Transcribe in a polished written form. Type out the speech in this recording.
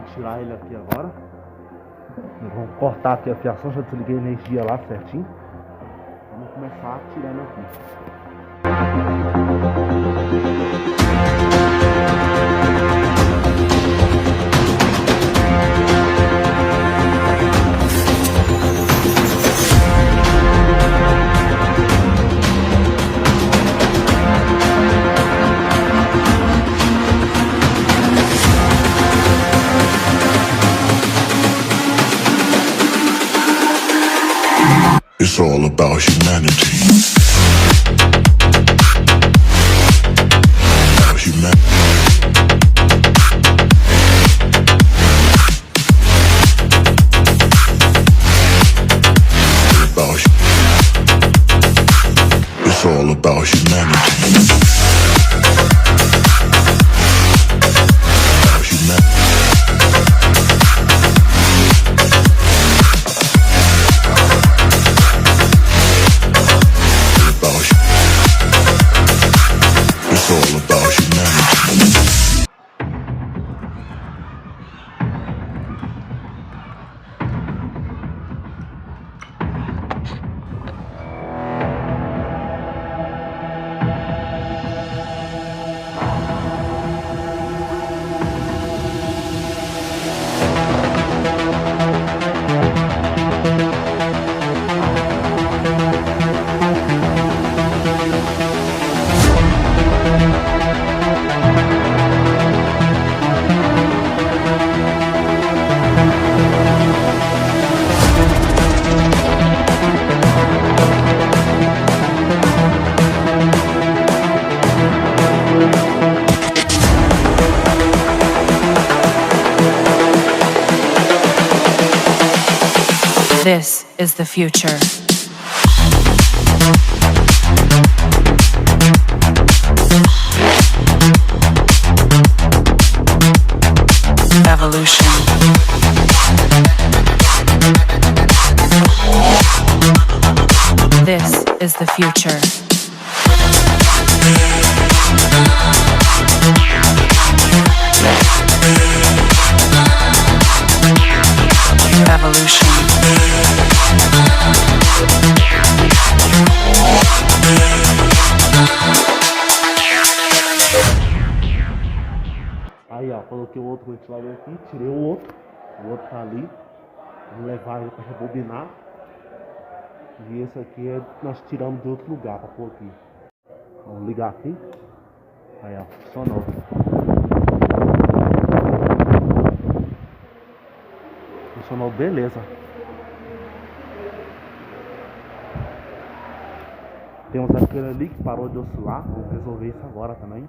Vamos tirar ele aqui agora. Vamos cortar aqui a fiação, já desliguei a energia lá certinho. Vamos começar tirando aqui. It's all about humanity. It's all about humanity. This is the future. Evolution. This is the future. Evolution. Aí ó, coloquei o outro ventilador aqui, tirei o outro tá ali. Vamos levar ele para rebobinar. E esse aqui nós tiramos de outro lugar para pôr aqui. Vamos ligar aqui. Aí ó, funcionou. Funcionou, beleza. Temos aquele ali que parou de oscilar. Vamos resolver isso agora também.